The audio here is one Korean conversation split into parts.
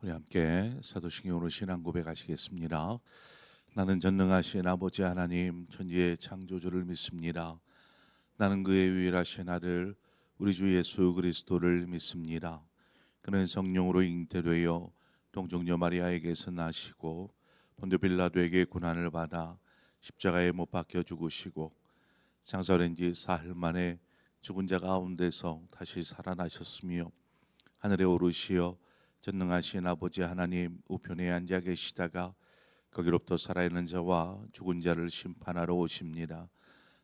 우리 함께 사도신경으로 신앙 고백하시겠습니다. 나는 전능하신 아버지 하나님 천지의 창조주를 믿습니다. 나는 그의 유일하신 아들 우리 주 예수 그리스도를 믿습니다. 그는 성령으로 잉태되어 동정녀 마리아에게서 나시고 본디오 빌라도에게 고난을 받아 십자가에 못 박혀 죽으시고 장사된 지 사흘 만에 죽은 자 가운데서 다시 살아나셨으며 하늘에 오르시어 전능하신 아버지 하나님 우편에 앉아 계시다가 거기로부터 살아있는 자와 죽은 자를 심판하러 오십니다.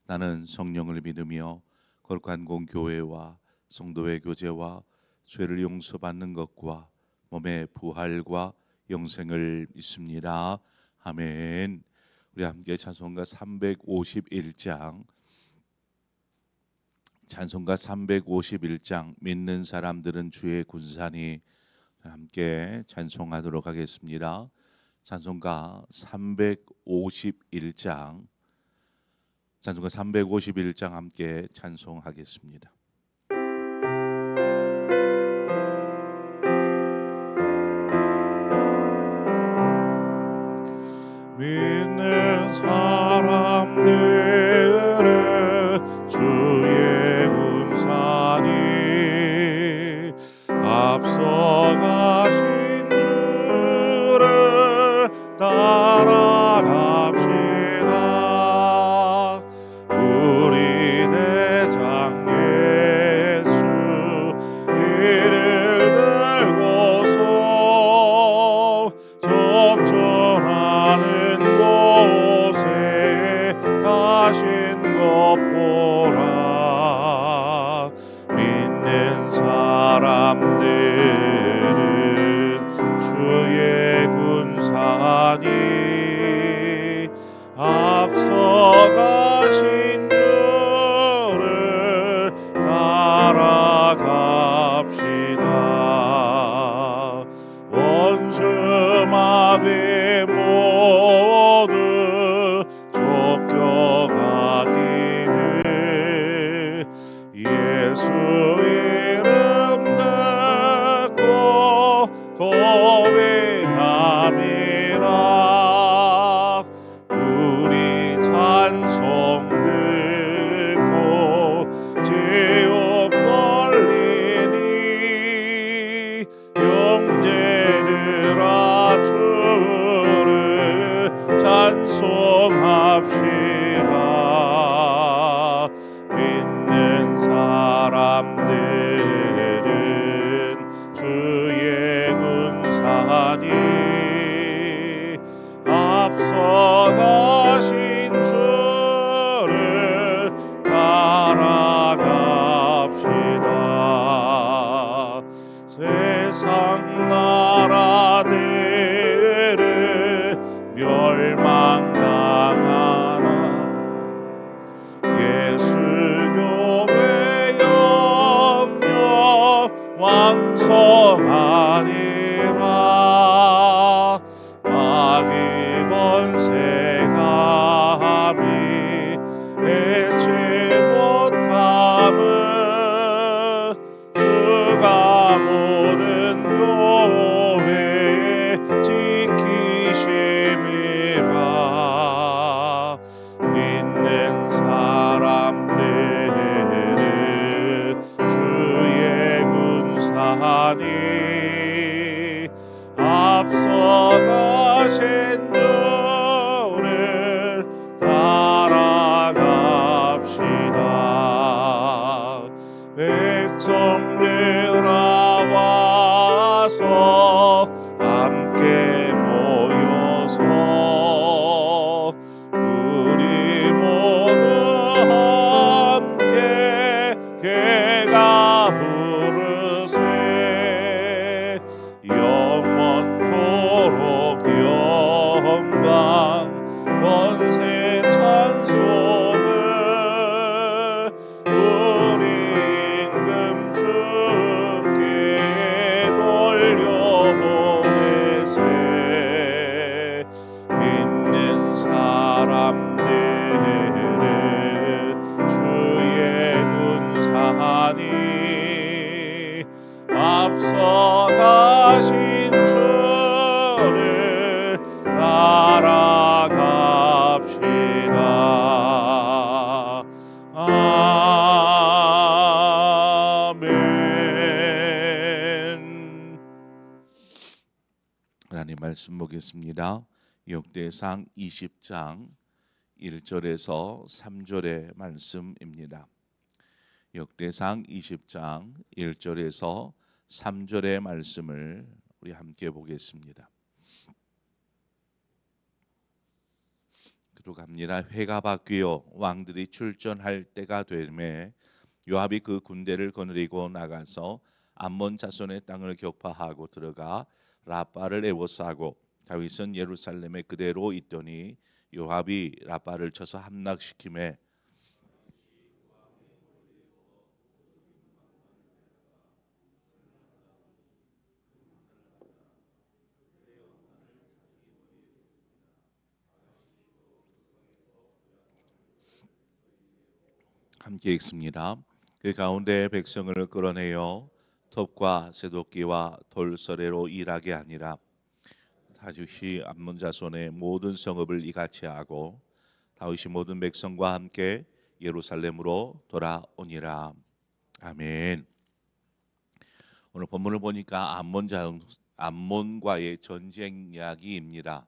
나는 성령을 믿으며 거룩한 공교회와 성도의 교제와 죄를 용서받는 것과 몸의 부활과 영생을 믿습니다. 아멘. 우리 함께 찬송가 351장 믿는 사람들은 주의 군사니 함께 찬송하도록 하겠습니다. 찬송가 351장 함께 찬송하겠습니다. 믿는 사람들은 주의 군사니 앞서가신 주를 따라갑시다. 우리 대장 예수 이를 들고서 접전하는 곳에 가신 것 보라. 믿는 사람들은 주의 군사니 앞서가신 주를 따라갑시다. 원수 마귀 모두 쫓겨가기를 예수 이름 듣고 고백함이라. 우리 찬송 듣고 지옥 걸리니 형제들아 주를 찬송합시다. 믿는 사람들은 주의 군사니 앞서가신 주를 따라갑시다. 세상 나라들은 멸망당하나 예수 교회 영영 왕성하니라. 마귀 권세가 함이 해치 못함은 주가 모든 교회에 지키심이라. 믿는 사람들은 주의 군사니 앞서가신 주를 따라갑시다. 백성들아 와서 함께 모여서 우리 말씀 보겠습니다. 역대상 20장 1절에서 3절의 말씀입니다. 역대상 20장 1절에서 3절의 말씀을 우리 함께 보겠습니다. 들어갑니다. 해가 바뀌어 왕들이 출전할 때가 되매 요압이 그 군대를 거느리고 나가서 암몬 자손의 땅을 격파하고 들어가 라빠를 에워싸고 다윗은 예루살렘에 그대로 있더니 요압이 라빠를 쳐서 함락시키매 함께 읽습니다. 그 가운데 백성을 끌어내어 톱과 쇠도끼와 돌서래로 일하게 하니라. 다윗이 암몬 자손의 모든 성읍을 이같이 하고 다윗이 모든 백성과 함께 예루살렘으로 돌아오니라. 아멘. 오늘 본문을 보니까 암몬과의 전쟁 이야기입니다.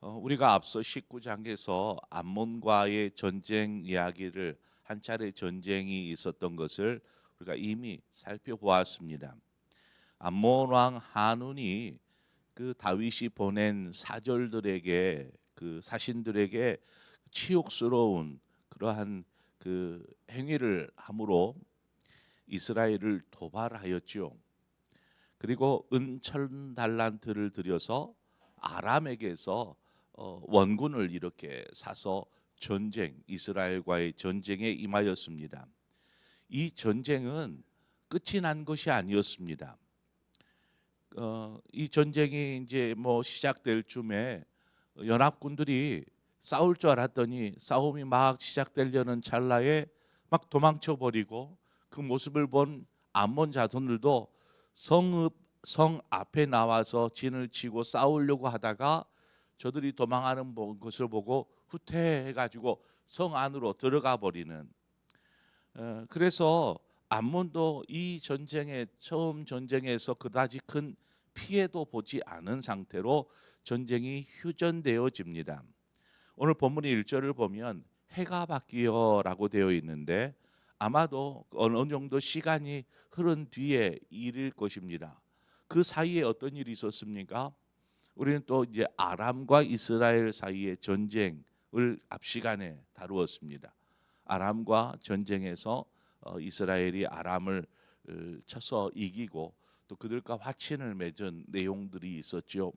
우리가 앞서 19장에서 암몬과의 전쟁 이야기를 한 차례 전쟁이 있었던 것을 우리가 이미 살펴보았습니다. 암몬 왕 한운이 그 다윗이 보낸 사절들에게 그 사신들에게 치욕스러운 그러한 그 행위를 함으로 이스라엘을 도발하였죠. 그리고 은천 달란트를 들여서 아람에게서 원군을 이렇게 사서 이스라엘과의 전쟁에 임하였습니다. 이 전쟁은 끝이 난 것이 아니었습니다. 이 전쟁이 이제 시작될 쯤에 연합군들이 싸울 줄 알았더니 싸움이 막 시작되려는 찰나에 막 도망쳐 버리고 그 모습을 본 암몬 자손들도 성 앞에 나와서 진을 치고 싸우려고 하다가 저들이 도망하는 것을 보고 후퇴해가지고 성 안으로 들어가 버리는. 그래서 암몬도 이 처음 전쟁에서 그다지 큰 피해도 보지 않은 상태로 전쟁이 휴전되어집니다. 오늘 본문의 1절을 보면 해가 바뀌어라고 되어 있는데 아마도 어느 정도 시간이 흐른 뒤에 일일 것입니다. 그 사이에 어떤 일이 있었습니까? 우리는 또 이제 아람과 이스라엘 사이의 전쟁을 앞 시간에 다루었습니다. 아람과 전쟁에서 이스라엘이 아람을 쳐서 이기고 또 그들과 화친을 맺은 내용들이 있었죠.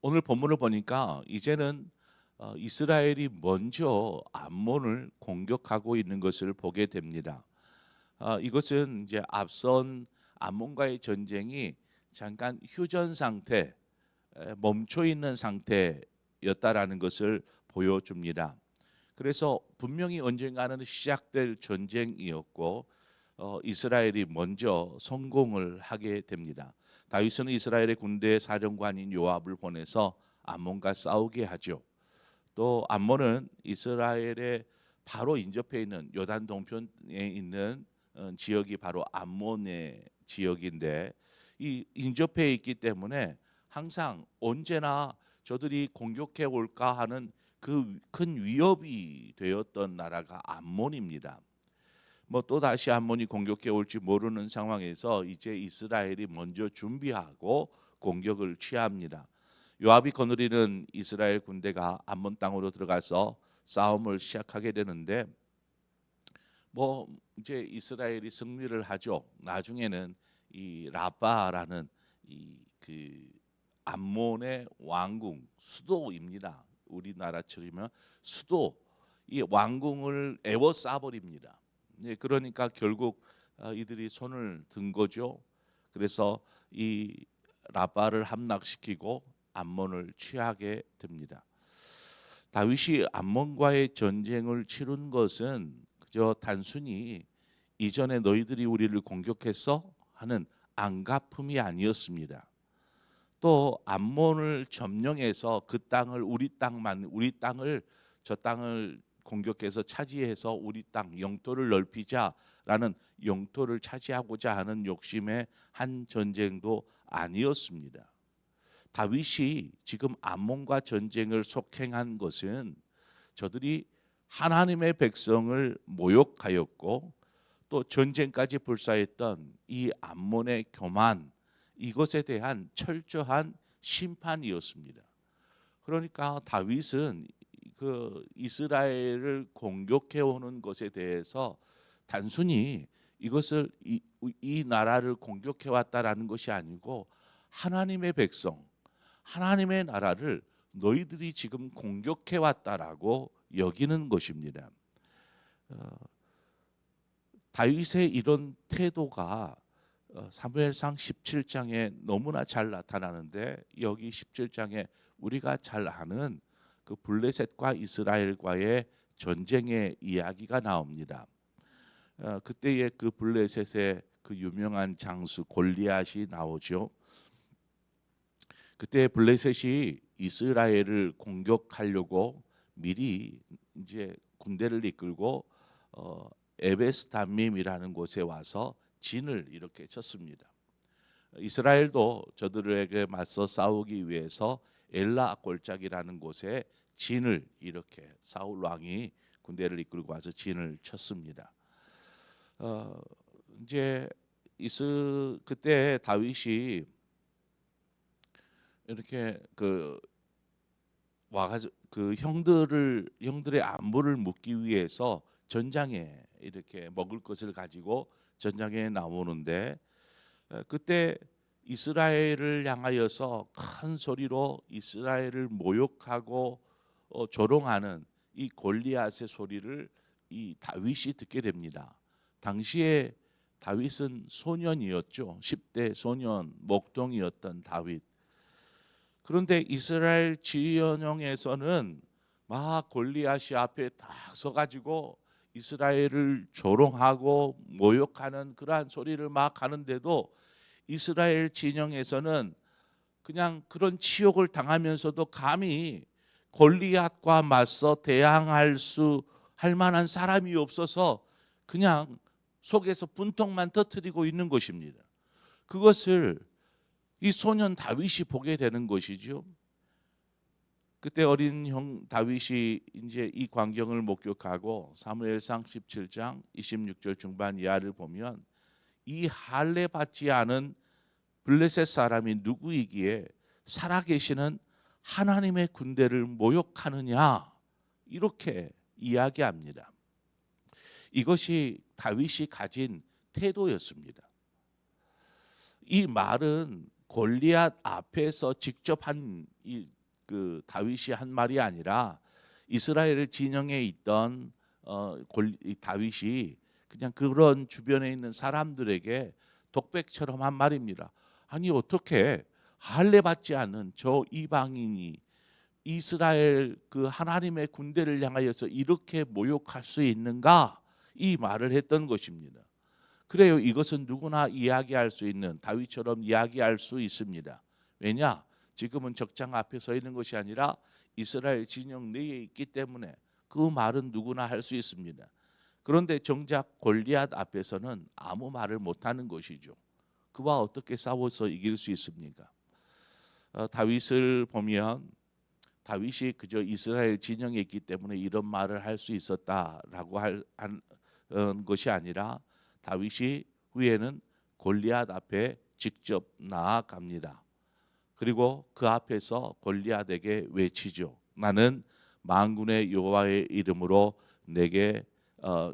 오늘 본문을 보니까 이제는 이스라엘이 먼저 암몬을 공격하고 있는 것을 보게 됩니다. 이것은 이제 앞선 암몬과의 전쟁이 잠깐 휴전 상태, 멈춰 있는 상태였다라는 것을 보여줍니다. 그래서 분명히 언젠가는 시작될 전쟁이었고 이스라엘이 먼저 성공을 하게 됩니다. 다윗은 이스라엘의 군대 사령관인 요압을 보내서 암몬과 싸우게 하죠. 또 암몬은 이스라엘의 바로 인접해 있는 요단 동편에 있는 지역이 바로 암몬의 지역인데 이 인접해 있기 때문에 항상 언제나 저들이 공격해 올까 하는 그 큰 위협이 되었던 나라가 암몬입니다. 또 다시 암몬이 공격해 올지 모르는 상황에서 이제 이스라엘이 먼저 준비하고 공격을 취합니다. 요압이 거느리는 이스라엘 군대가 암몬 땅으로 들어가서 싸움을 시작하게 되는데 이제 이스라엘이 승리를 하죠. 나중에는 이 라빠라는 그 암몬의 왕궁 수도입니다. 우리나라처럼 수도 이 왕궁을 에워싸 버립니다. 그러니까 결국 이들이 손을 든 거죠. 그래서 이 라빠를 함락시키고 암몬을 취하게 됩니다. 다윗이 암몬과의 전쟁을 치른 것은 그저 단순히 이전에 너희들이 우리를 공격했어 하는 안갚음이 아니었습니다. 또 암몬을 점령해서 그 땅을 우리 땅을 저 땅을 공격해서 차지해서 우리 땅 영토를 넓히자라는 영토를 차지하고자 하는 욕심의 한 전쟁도 아니었습니다. 다윗이 지금 암몬과 전쟁을 속행한 것은 저들이 하나님의 백성을 모욕하였고 또 전쟁까지 불사했던 이 암몬의 교만, 이것에 대한 철저한 심판이었습니다. 그러니까 다윗은 그 이스라엘을 공격해 오는 것에 대해서 단순히 이것을 이 나라를 공격해 왔다라는 것이 아니고 하나님의 백성, 하나님의 나라를 너희들이 지금 공격해 왔다라고 여기는 것입니다. 다윗의 이런 태도가 사무엘상 17장에 너무나 잘 나타나는데 여기 17장에 우리가 잘 아는 그 블레셋과 이스라엘과의 전쟁의 이야기가 나옵니다. 그때의 그 블레셋의 그 유명한 장수 골리앗이 나오죠. 그때 블레셋이 이스라엘을 공격하려고 미리 이제 군대를 이끌고 에베스담밈이라는 곳에 와서 진을 이렇게 쳤습니다. 이스라엘도 저들에게 맞서 싸우기 위해서 엘라 골짜기라는 곳에 진을 이렇게 사울 왕이 군대를 이끌고 와서 진을 쳤습니다. 이제 그때 다윗이 이렇게 와가지고 그 형들의 안부를 묻기 위해서 전장에 이렇게 먹을 것을 가지고 전장에 나오는데 그때 이스라엘을 향하여서 큰 소리로 이스라엘을 모욕하고 조롱하는 이 골리앗의 소리를 이 다윗이 듣게 됩니다. 당시에 다윗은 소년이었죠. 10대 소년 목동이었던 다윗. 그런데 이스라엘 지연령에서는 막 골리앗이 앞에 딱 서가지고 이스라엘을 조롱하고 모욕하는 그러한 소리를 막 하는데도 이스라엘 진영에서는 그냥 그런 치욕을 당하면서도 감히 골리앗과 맞서 할 만한 사람이 없어서 그냥 속에서 분통만 터뜨리고 있는 것입니다. 그것을 이 소년 다윗이 보게 되는 것이죠. 그때 어린 형 다윗이 이제 이 광경을 목격하고 사무엘상 17장 26절 중반 이하를 보면 이 할례 받지 않은 블레셋 사람이 누구이기에 살아계시는 하나님의 군대를 모욕하느냐 이렇게 이야기합니다. 이것이 다윗이 가진 태도였습니다. 이 말은 골리앗 앞에서 직접 그 다윗이 한 말이 아니라 이스라엘 진영에 있던 다윗이 그냥 그런 주변에 있는 사람들에게 독백처럼 한 말입니다. 아니 어떻게 할례 받지 않는 저 이방인이 이스라엘 그 하나님의 군대를 향하여서 이렇게 모욕할 수 있는가? 이 말을 했던 것입니다. 그래요. 이것은 누구나 이야기할 수 있는 다윗처럼 이야기할 수 있습니다. 왜냐? 지금은 적장 앞에 서 있는 것이 아니라 이스라엘 진영 내에 있기 때문에 그 말은 누구나 할 수 있습니다. 그런데 정작 골리앗 앞에서는 아무 말을 못하는 것이죠. 그와 어떻게 싸워서 이길 수 있습니까? 다윗을 보면 다윗이 그저 이스라엘 진영에 있기 때문에 이런 말을 할 수 있었다라고 한 것이 아니라 다윗이 후에는 골리앗 앞에 직접 나아갑니다. 그리고 그 앞에서 골리앗에게 외치죠. 나는 만군의 여호와의 이름으로 내게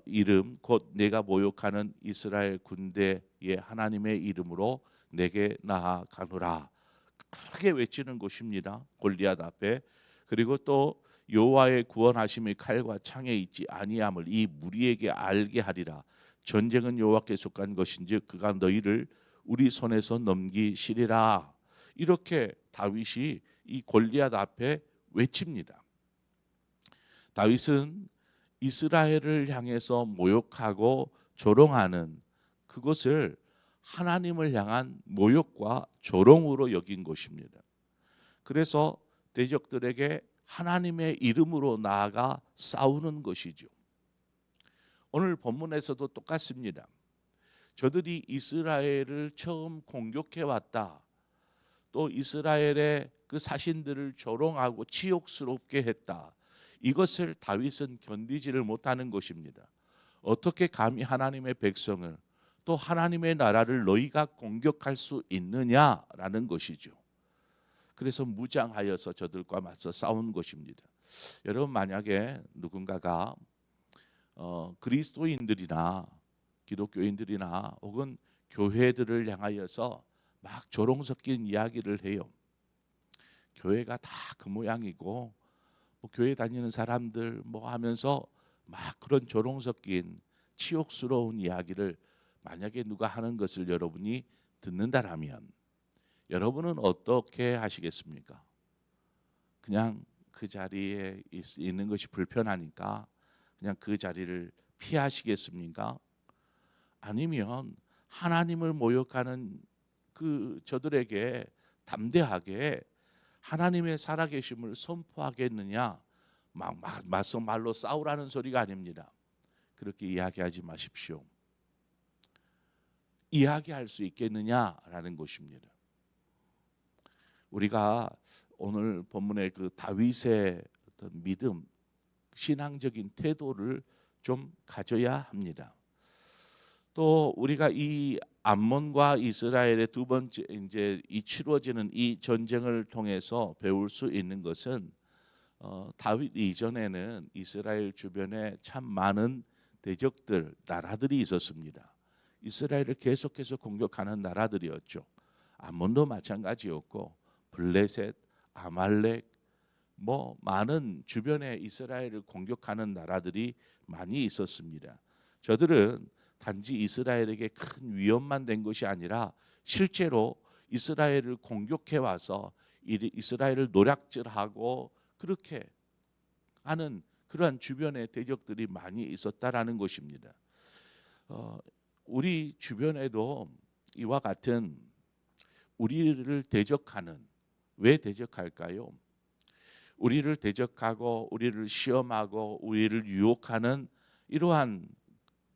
이름 곧 내가 모욕하는 이스라엘 군대의 하나님의 이름으로 내게 나아가노라. 크게 외치는 것입니다. 골리앗 앞에. 그리고 또 여호와의 구원하심이 칼과 창에 있지 아니함을 이 무리에게 알게 하리라. 전쟁은 여호와께 속한 것인즉 그가 너희를 우리 손에서 넘기시리라. 이렇게 다윗이 이 골리앗 앞에 외칩니다. 다윗은 이스라엘을 향해서 모욕하고 조롱하는 그것을 하나님을 향한 모욕과 조롱으로 여긴 것입니다. 그래서 대적들에게 하나님의 이름으로 나아가 싸우는 것이죠. 오늘 본문에서도 똑같습니다. 저들이 이스라엘을 처음 공격해 왔다. 또 이스라엘의 그 사신들을 조롱하고 치욕스럽게 했다. 이것을 다윗은 견디지를 못하는 것입니다. 어떻게 감히 하나님의 백성을 또 하나님의 나라를 너희가 공격할 수 있느냐라는 것이죠. 그래서 무장하여서 저들과 맞서 싸운 것입니다. 여러분, 만약에 누군가가 그리스도인들이나 기독교인들이나 혹은 교회들을 향하여서 막 조롱 섞인 이야기를 해요. 교회가 다 그 모양이고 뭐 교회 다니는 사람들 뭐 하면서 막 그런 조롱 섞인 치욕스러운 이야기를 만약에 누가 하는 것을 여러분이 듣는다라면 여러분은 어떻게 하시겠습니까? 그냥 그 자리에 있는 것이 불편하니까 그냥 그 자리를 피하시겠습니까? 아니면 하나님을 모욕하는 그 저들에게 담대하게 하나님의 살아계심을 선포하겠느냐? 맞서 말로 싸우라는 소리가 아닙니다. 그렇게 이야기하지 마십시오. 이야기할 수 있겠느냐라는 것입니다. 우리가 오늘 본문의 그 다윗의 어떤 믿음, 신앙적인 태도를 좀 가져야 합니다. 또 우리가 이 암몬과 이스라엘의 두 번째 이제 이 치러지는 이 전쟁을 통해서 배울 수 있는 것은 다윗 이전에는 이스라엘 주변에 참 많은 대적들, 나라들이 있었습니다. 이스라엘을 계속해서 공격하는 나라들이었죠. 암몬도 마찬가지였고 블레셋, 아말렉 뭐 많은 주변에 이스라엘을 공격하는 나라들이 많이 있었습니다. 저들은 단지 이스라엘에게 큰 위협만 된 것이 아니라 실제로 이스라엘을 공격해 와서 이스라엘을 노략질하고 그렇게 하는 그러한 주변의 대적들이 많이 있었다라는 것입니다. 우리 주변에도 이와 같은 우리를 대적하는, 왜 대적할까요? 우리를 대적하고 우리를 시험하고 우리를 유혹하는 이러한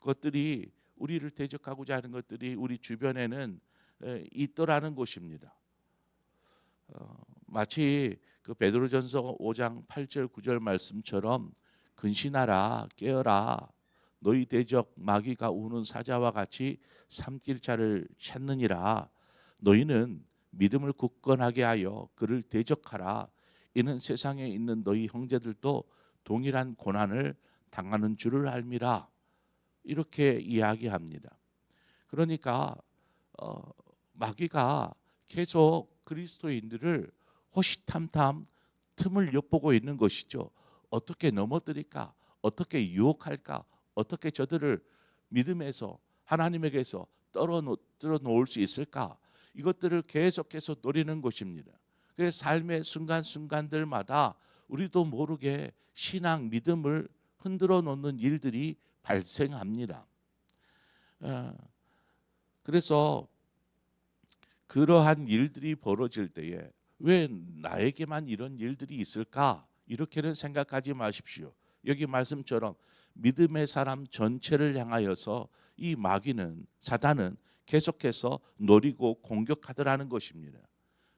것들이, 우리를 대적하고자 하는 것들이 우리 주변에는 있더라는 것입니다. 마치 그 베드로전서 5장 8절 9절 말씀처럼 근신하라 깨어라 너희 대적 마귀가 우는 사자와 같이 삼킬 자를 찾느니라. 너희는 믿음을 굳건하게 하여 그를 대적하라. 이는 세상에 있는 너희 형제들도 동일한 고난을 당하는 줄을 알미라. 이렇게 이야기합니다. 그러니까 마귀가 계속 그리스도인들을 호시탐탐 틈을 엿보고 있는 것이죠. 어떻게 넘어뜨릴까? 어떻게 유혹할까? 어떻게 저들을 믿음에서 하나님에게서 떨어 놓을 수 있을까? 이것들을 계속해서 노리는 것입니다. 그래서 삶의 순간순간들마다 우리도 모르게 신앙 믿음을 흔들어 놓는 일들이 발생합니다. 그래서 그러한 일들이 벌어질 때에 왜 나에게만 이런 일들이 있을까? 이렇게는 생각하지 마십시오. 여기 말씀처럼 믿음의 사람 전체를 향하여서 이 마귀는, 사단은 계속해서 노리고 공격하더라는 것입니다.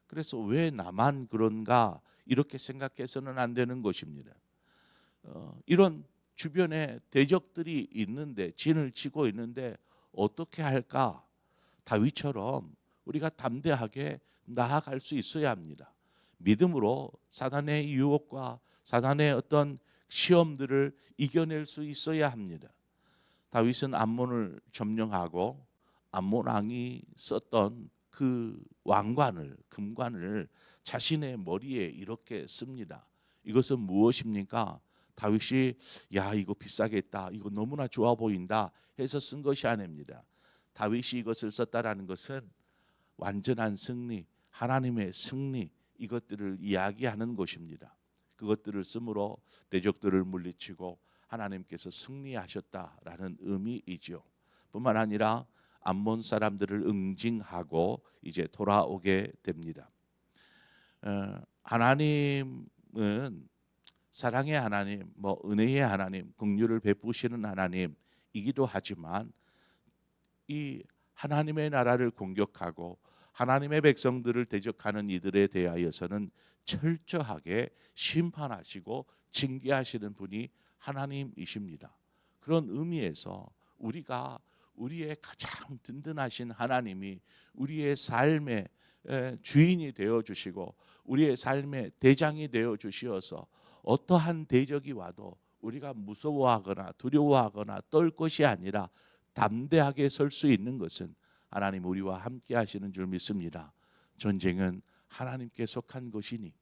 그래서 왜 나만 그런가 이렇게 생각해서는 안 되는 것입니다. 이런 주변에 대적들이 있는데, 진을 치고 있는데 어떻게 할까? 다윗처럼 우리가 담대하게 나아갈 수 있어야 합니다. 믿음으로 사단의 유혹과 사단의 어떤 시험들을 이겨낼 수 있어야 합니다. 다윗은 암몬을 점령하고 암몬 왕이 썼던 그 왕관을, 금관을 자신의 머리에 이렇게 씁니다. 이것은 무엇입니까? 다윗이 야 이거 비싸겠다, 이거 너무나 좋아 보인다 해서 쓴 것이 아닙니다. 다윗이 이것을 썼다라는 것은 완전한 승리, 하나님의 승리, 이것들을 이야기하는 것입니다. 그것들을 쓰므로 대적들을 물리치고 하나님께서 승리하셨다라는 의미이죠. 뿐만 아니라 암몬 사람들을 응징하고 이제 돌아오게 됩니다. 하나님은 사랑의 하나님, 뭐 은혜의 하나님, 긍휼을 베푸시는 하나님이기도 하지만 이 하나님의 나라를 공격하고 하나님의 백성들을 대적하는 이들에 대하여서는 철저하게 심판하시고 징계하시는 분이 하나님이십니다. 그런 의미에서 우리가 우리의 가장 든든하신 하나님이 우리의 삶의 주인이 되어 주시고 우리의 삶의 대장이 되어 주시어서 어떠한 대적이 와도 우리가 무서워하거나 두려워하거나 떨 것이 아니라 담대하게 설 수 있는 것은 하나님 우리와 함께 하시는 줄 믿습니다. 전쟁은 하나님께 속한 것이니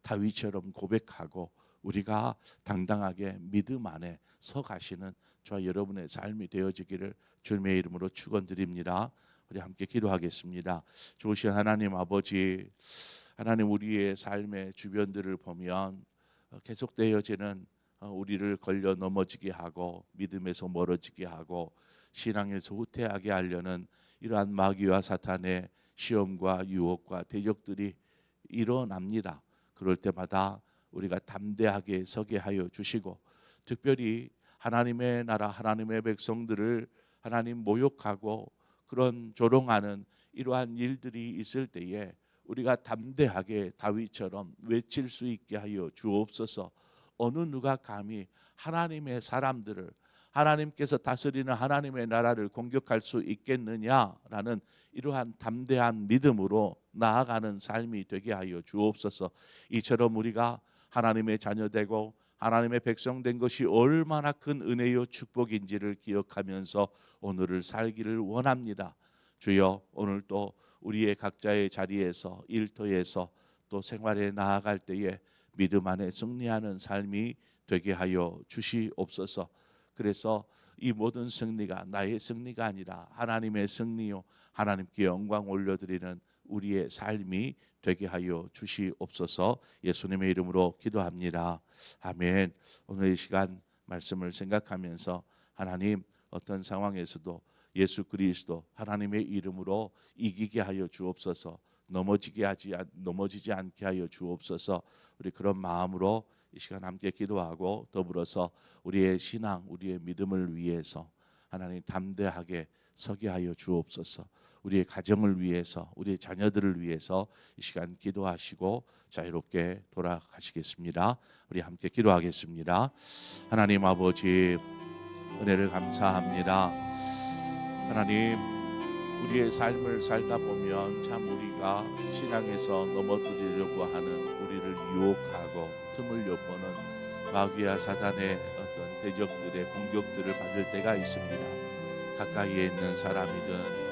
다윗처럼 고백하고 우리가 당당하게 믿음 안에 서 가시는 저와 여러분의 삶이 되어지기를 주님의 이름으로 축원드립니다. 우리 함께 기도하겠습니다. 좋으신 하나님 아버지, 하나님 우리의 삶의 주변들을 보면 계속되어지는 우리를 걸려 넘어지게 하고 믿음에서 멀어지게 하고 신앙에서 후퇴하게 하려는 이러한 마귀와 사탄의 시험과 유혹과 대적들이 일어납니다. 그럴 때마다 우리가 담대하게 서게 하여 주시고 특별히 하나님의 나라 하나님의 백성들을 하나님 모욕하고 그런 조롱하는 이러한 일들이 있을 때에 우리가 담대하게 다윗처럼 외칠 수 있게 하여 주옵소서. 어느 누가 감히 하나님의 사람들을 하나님께서 다스리는 하나님의 나라를 공격할 수 있겠느냐라는 이러한 담대한 믿음으로 나아가는 삶이 되게 하여 주옵소서. 이처럼 우리가 하나님의 자녀되고 하나님의 백성된 것이 얼마나 큰 은혜요 축복인지를 기억하면서 오늘을 살기를 원합니다. 주여, 오늘도 우리의 각자의 자리에서 일터에서 또 생활에 나아갈 때에 믿음 안에 승리하는 삶이 되게 하여 주시옵소서. 그래서 이 모든 승리가 나의 승리가 아니라 하나님의 승리요 하나님께 영광 올려드리는 우리의 삶이 되게 하여 주시옵소서. 예수님의 이름으로 기도합니다. 아멘. 오늘 이 시간 말씀을 생각하면서 하나님 어떤 상황에서도 예수 그리스도 하나님의 이름으로 이기게 하여 주옵소서. 넘어지지 않게 하여 주옵소서. 우리 그런 마음으로 이 시간 함께 기도하고 더불어서 우리의 신앙, 우리의 믿음을 위해서 하나님 담대하게 서게 하여 주옵소서. 우리의 가정을 위해서, 우리의 자녀들을 위해서 이 시간 기도하시고 자유롭게 돌아가시겠습니다. 우리 함께 기도하겠습니다. 하나님 아버지, 은혜를 감사합니다. 하나님, 우리의 삶을 살다 보면 참 우리가 신앙에서 넘어뜨리려고 하는 우리를 유혹하고 틈을 엿보는 마귀와 사단의 어떤 대적들의 공격들을 받을 때가 있습니다. 가까이에 있는 사람이든